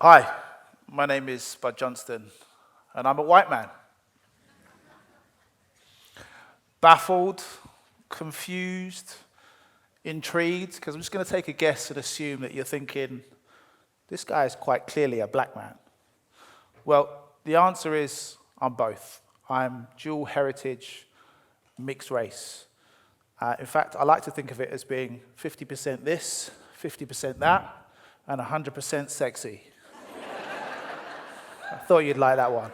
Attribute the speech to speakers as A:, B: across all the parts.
A: Hi, my name is Johnston, and I'm a white man. Baffled, confused, intrigued, because I'm just going to take a guess and assume that you're thinking, this guy is quite clearly a black man. Well, the answer is I'm both. I'm dual heritage, mixed race. In fact, I like to think of it as being 50% this, 50% that, and 100% sexy. I thought you'd like that one.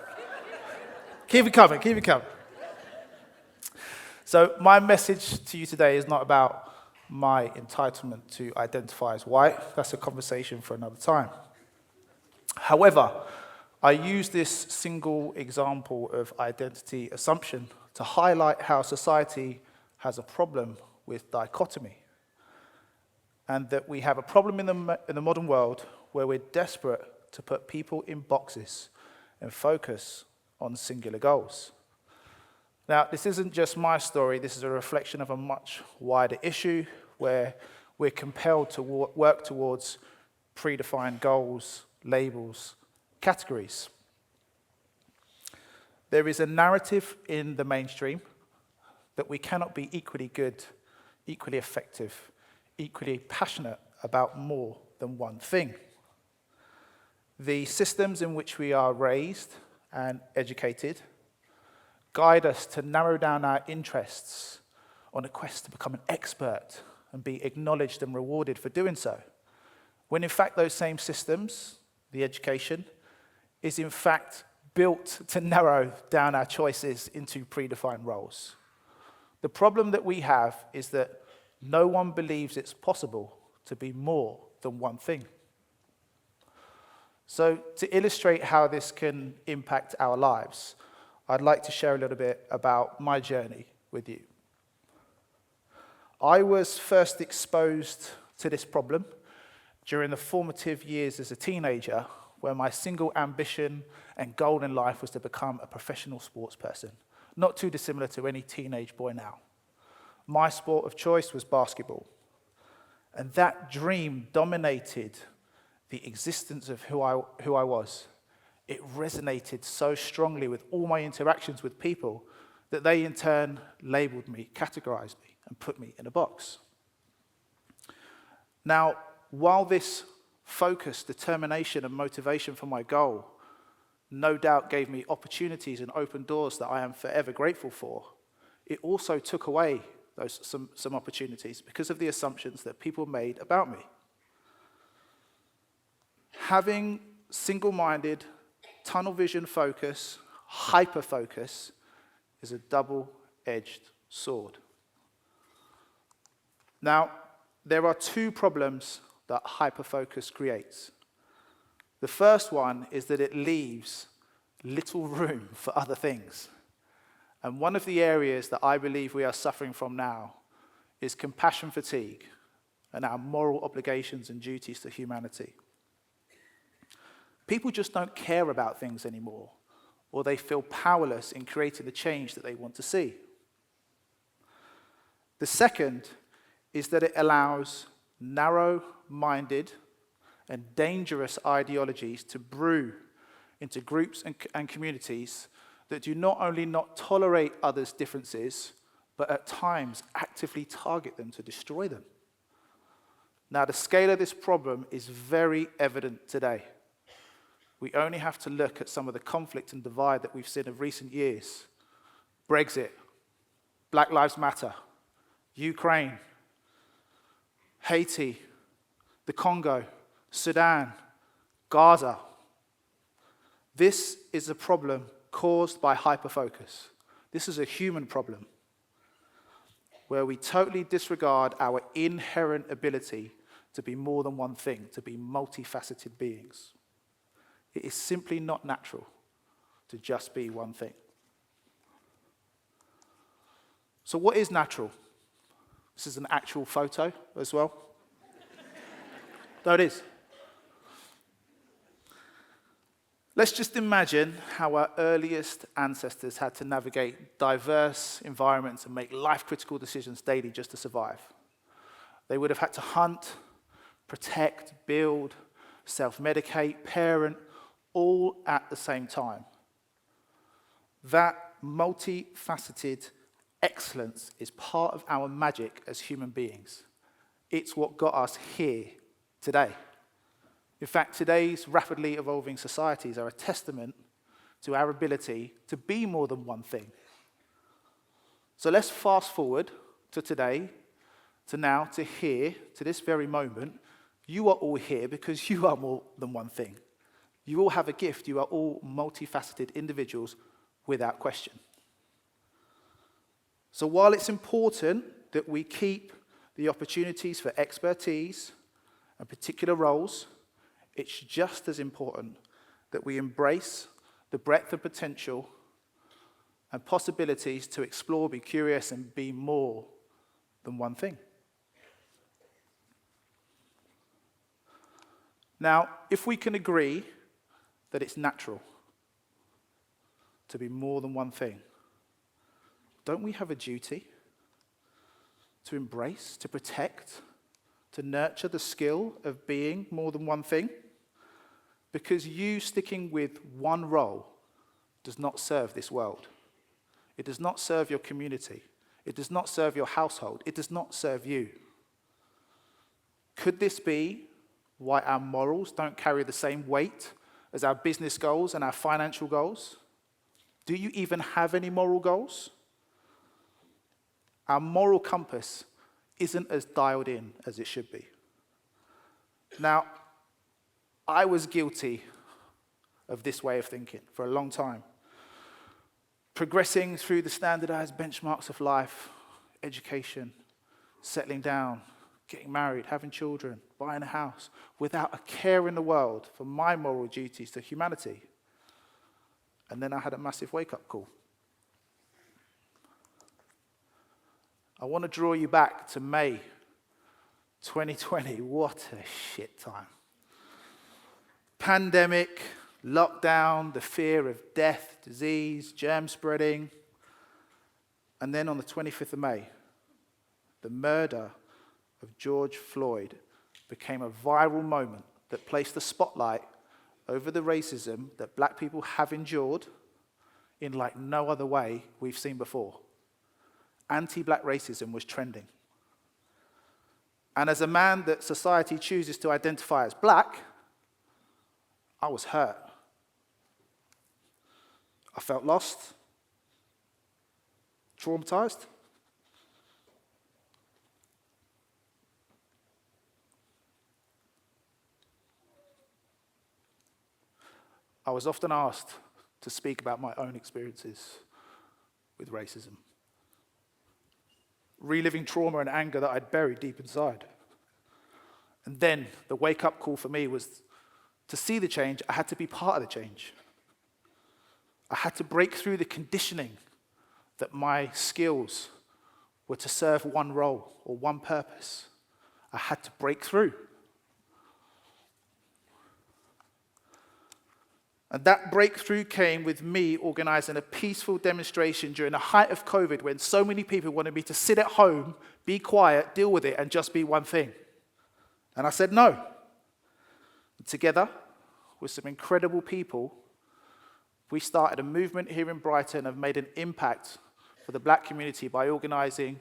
A: Keep it coming, keep it coming. So my message to you today is not about my entitlement to identify as white. That's a conversation for another time. However, I use this single example of identity assumption to highlight how society has a problem with dichotomy, and that we have a problem in the modern world where we're desperate to put people in boxes and focus on singular goals. Now, this isn't just my story. This is a reflection of a much wider issue where we're compelled to work towards predefined goals, labels, categories. There is a narrative in the mainstream that we cannot be equally good, equally effective, equally passionate about more than one thing. The systems in which we are raised and educated guide us to narrow down our interests on a quest to become an expert and be acknowledged and rewarded for doing so, when in fact those same systems, the education, is in fact built to narrow down our choices into predefined roles. The problem that we have is that no one believes it's possible to be more than one thing. So to illustrate how this can impact our lives, I'd like to share a little bit about my journey with you. I was first exposed to this problem during the formative years as a teenager, where my single ambition and goal in life was to become a professional sports person, not too dissimilar to any teenage boy now. My sport of choice was basketball, and that dream dominated the existence of who I was. It resonated so strongly with all my interactions with people that they in turn labeled me, categorized me, and put me in a box. Now, while this focus, determination, and motivation for my goal no doubt gave me opportunities and open doors that I am forever grateful for, it also took away some opportunities because of the assumptions that people made about me. Having single-minded, tunnel vision focus, hyper-focus, is a double-edged sword. Now, there are two problems that hyper-focus creates. The first one is that it leaves little room for other things. And one of the areas that I believe we are suffering from now is compassion fatigue and our moral obligations and duties to humanity. People just don't care about things anymore, or they feel powerless in creating the change that they want to see. The second is that it allows narrow-minded and dangerous ideologies to brew into groups and communities that do not only not tolerate others' differences, but at times actively target them to destroy them. Now, the scale of this problem is very evident today. We only have to look at some of the conflict and divide that we've seen in recent years. Brexit, Black Lives Matter, Ukraine, Haiti, the Congo, Sudan, Gaza. This is a problem caused by hyperfocus. This is a human problem where we totally disregard our inherent ability to be more than one thing, to be multifaceted beings. It is simply not natural to just be one thing. So what is natural? This is an actual photo as well. No, it is. Let's just imagine how our earliest ancestors had to navigate diverse environments and make life-critical decisions daily just to survive. They would have had to hunt, protect, build, self-medicate, parent, all at the same time. That multifaceted excellence is part of our magic as human beings. It's what got us here today. In fact, today's rapidly evolving societies are a testament to our ability to be more than one thing. So let's fast forward to today, to now, to here, to this very moment. You are all here because you are more than one thing. You all have a gift. You are all multifaceted individuals without question. So while it's important that we keep the opportunities for expertise and particular roles, it's just as important that we embrace the breadth of potential and possibilities to explore, be curious, and be more than one thing. Now, if we can agree that it's natural to be more than one thing, don't we have a duty to embrace, to protect, to nurture the skill of being more than one thing? Because you sticking with one role does not serve this world. It does not serve your community. It does not serve your household. It does not serve you. Could this be why our morals don't carry the same weight as our business goals and our financial goals? Do you even have any moral goals? Our moral compass isn't as dialed in as it should be. Now, I was guilty of this way of thinking for a long time. Progressing through the standardized benchmarks of life, education, settling down, getting married, having children, buying a house, without a care in the world for my moral duties to humanity. And then I had a massive wake-up call. I want to draw you back to May 2020. What a shit time. Pandemic, lockdown, the fear of death, disease, germ spreading. And then on the 25th of May, the murder of George Floyd became a viral moment that placed the spotlight over the racism that black people have endured in like no other way we've seen before. Anti-black racism was trending. And as a man that society chooses to identify as black, I was hurt. I felt lost, traumatized. I was often asked to speak about my own experiences with racism, reliving trauma and anger that I'd buried deep inside. And then the wake-up call for me was to see the change, I had to be part of the change. I had to break through the conditioning that my skills were to serve one role or one purpose. I had to break through. And that breakthrough came with me organizing a peaceful demonstration during the height of COVID when so many people wanted me to sit at home, be quiet, deal with it, and just be one thing. And I said no. And together, with some incredible people, we started a movement here in Brighton and have made an impact for the black community by organizing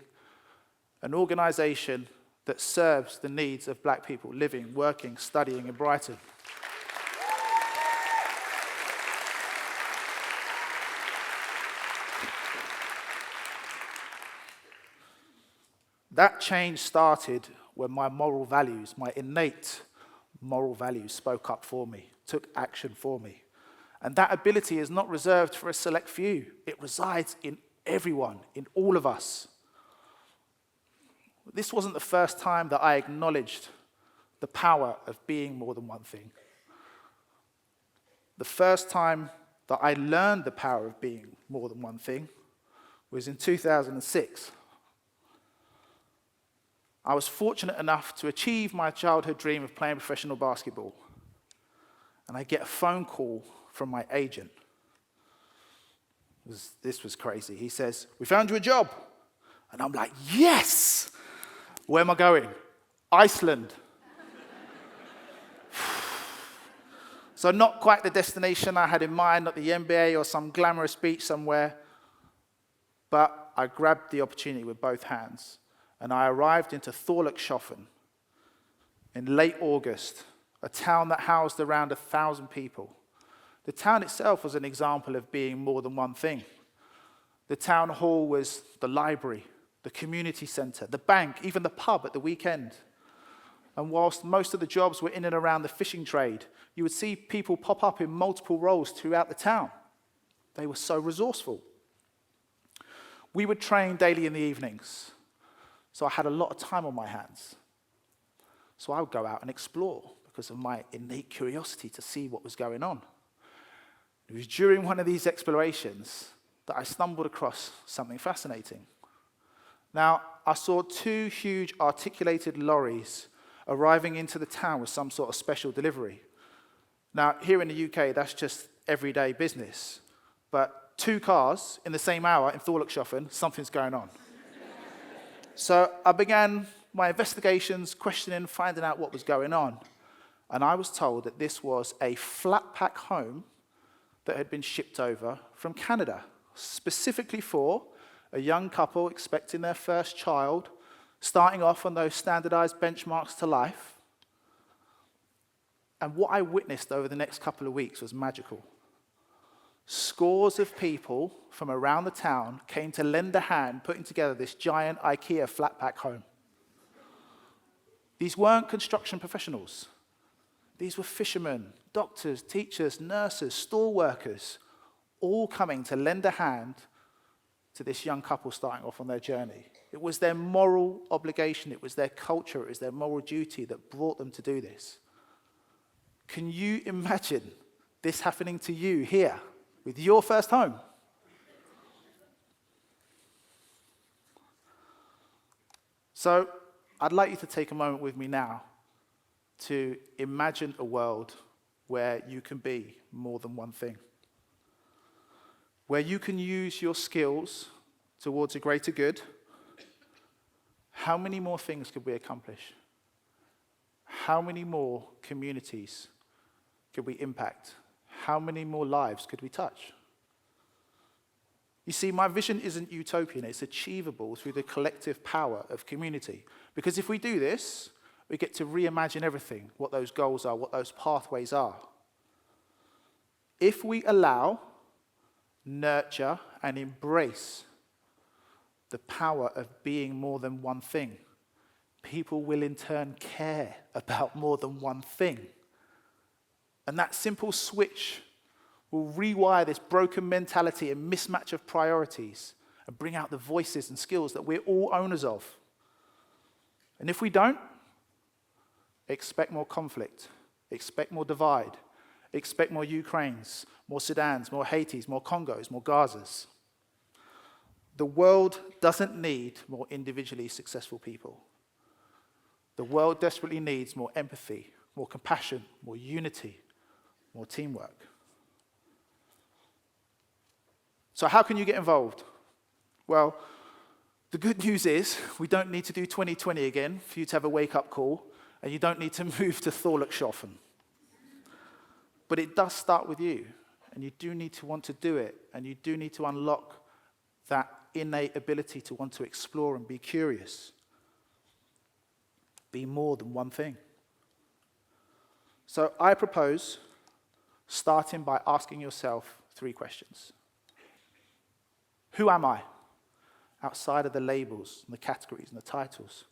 A: an organization that serves the needs of black people living, working, studying in Brighton. That change started when my moral values, my innate moral values spoke up for me, took action for me. And that ability is not reserved for a select few. It resides in everyone, in all of us. This wasn't the first time that I acknowledged the power of being more than one thing. The first time that I learned the power of being more than one thing was in 2006. I was fortunate enough to achieve my childhood dream of playing professional basketball. And I get a phone call from my agent. This was crazy. He says, "We found you a job." And I'm like, yes! Where am I going? Iceland. So not quite the destination I had in mind, not the MBA or some glamorous beach somewhere, but I grabbed the opportunity with both hands, and I arrived into Thorlökshofen in late August, a town that housed around 1,000 people. The town itself was an example of being more than one thing. The town hall was the library, the community centre, the bank, even the pub at the weekend. And whilst most of the jobs were in and around the fishing trade, you would see people pop up in multiple roles throughout the town. They were so resourceful. We would train daily in the evenings, so I had a lot of time on my hands. So I would go out and explore because of my innate curiosity to see what was going on. It was during one of these explorations that I stumbled across something fascinating. Now, I saw 2 huge articulated lorries arriving into the town with some sort of special delivery. Now, here in the UK, that's just everyday business. But 2 cars in the same hour in Thorlökshofen, something's going on. So I began my investigations, questioning, finding out what was going on. And I was told that this was a flat pack home that had been shipped over from Canada, specifically for a young couple expecting their first child, starting off on those standardized benchmarks to life. And what I witnessed over the next couple of weeks was magical. Scores of people from around the town came to lend a hand putting together this giant IKEA flat pack home. These weren't construction professionals. These were fishermen, doctors, teachers, nurses, store workers, all coming to lend a hand to this young couple starting off on their journey. It was their moral obligation, it was their culture, it was their moral duty that brought them to do this. Can you imagine this happening to you here with your first home? So I'd like you to take a moment with me now to imagine a world where you can be more than one thing, where you can use your skills towards a greater good. How many more things could we accomplish? How many more communities could we impact? How many more lives could we touch? You see, my vision isn't utopian, it's achievable through the collective power of community. Because if we do this, we get to reimagine everything, what those goals are, what those pathways are. If we allow, nurture, and embrace the power of being more than one thing, people will in turn care about more than one thing. And that simple switch will rewire this broken mentality and mismatch of priorities and bring out the voices and skills that we're all owners of. And if we don't, expect more conflict, expect more divide, expect more Ukraines, more Sudans, more Haitis, more Congos, more Gazas. The world doesn't need more individually successful people. The world desperately needs more empathy, more compassion, more unity, more teamwork. So how can you get involved? Well, the good news is we don't need to do 2020 again for you to have a wake-up call, and you don't need to move to Thorlökshofen. But it does start with you, and you do need to want to do it, and you do need to unlock that innate ability to want to explore and be curious. Be more than one thing. So I propose starting by asking yourself 3 questions. Who am I? Outside of the labels and the categories and the titles.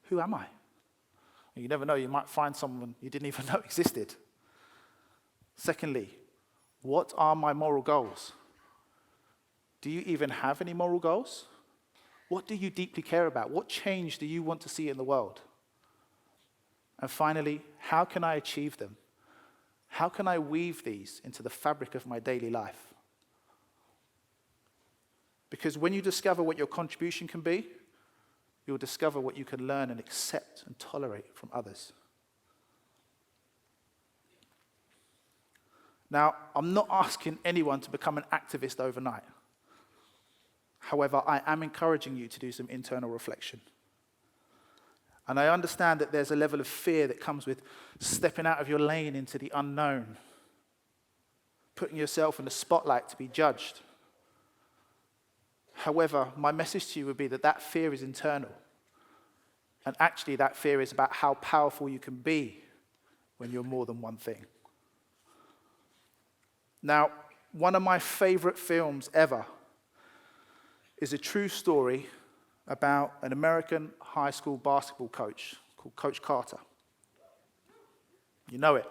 A: Who am I? You never know, you might find someone you didn't even know existed. Secondly, what are my moral goals? Do you even have any moral goals? What do you deeply care about? What change do you want to see in the world? And finally, how can I achieve them? How can I weave these into the fabric of my daily life? Because when you discover what your contribution can be, you'll discover what you can learn and accept and tolerate from others. Now, I'm not asking anyone to become an activist overnight. However, I am encouraging you to do some internal reflection. And I understand that there's a level of fear that comes with stepping out of your lane into the unknown putting yourself in the spotlight to be judged. However, my message to you would be that that fear is internal. And actually, that fear is about how powerful you can be when you're more than one thing. Now, one of my favorite films ever is a true story about an American high school basketball coach called Coach Carter. You know it.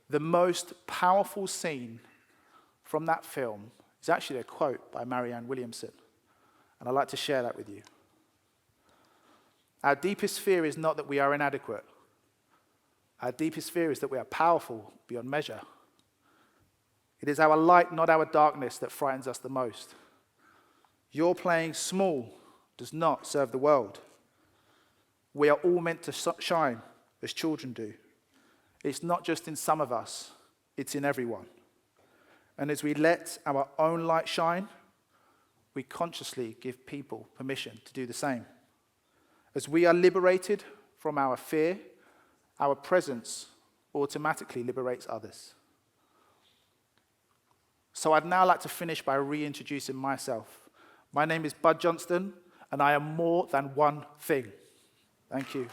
A: The most powerful scene from that film is actually a quote by Marianne Williamson, and I'd like to share that with you. Our deepest fear is not that we are inadequate. Our deepest fear is that we are powerful beyond measure. It is our light, not our darkness, that frightens us the most. Your playing small does not serve the world. We are all meant to shine as children do. It's not just in some of us, it's in everyone. And as we let our own light shine, we consciously give people permission to do the same. As we are liberated from our fear, our presence automatically liberates others. So I'd now like to finish by reintroducing myself. My name is Bud Johnston, and I am more than one thing. Thank you.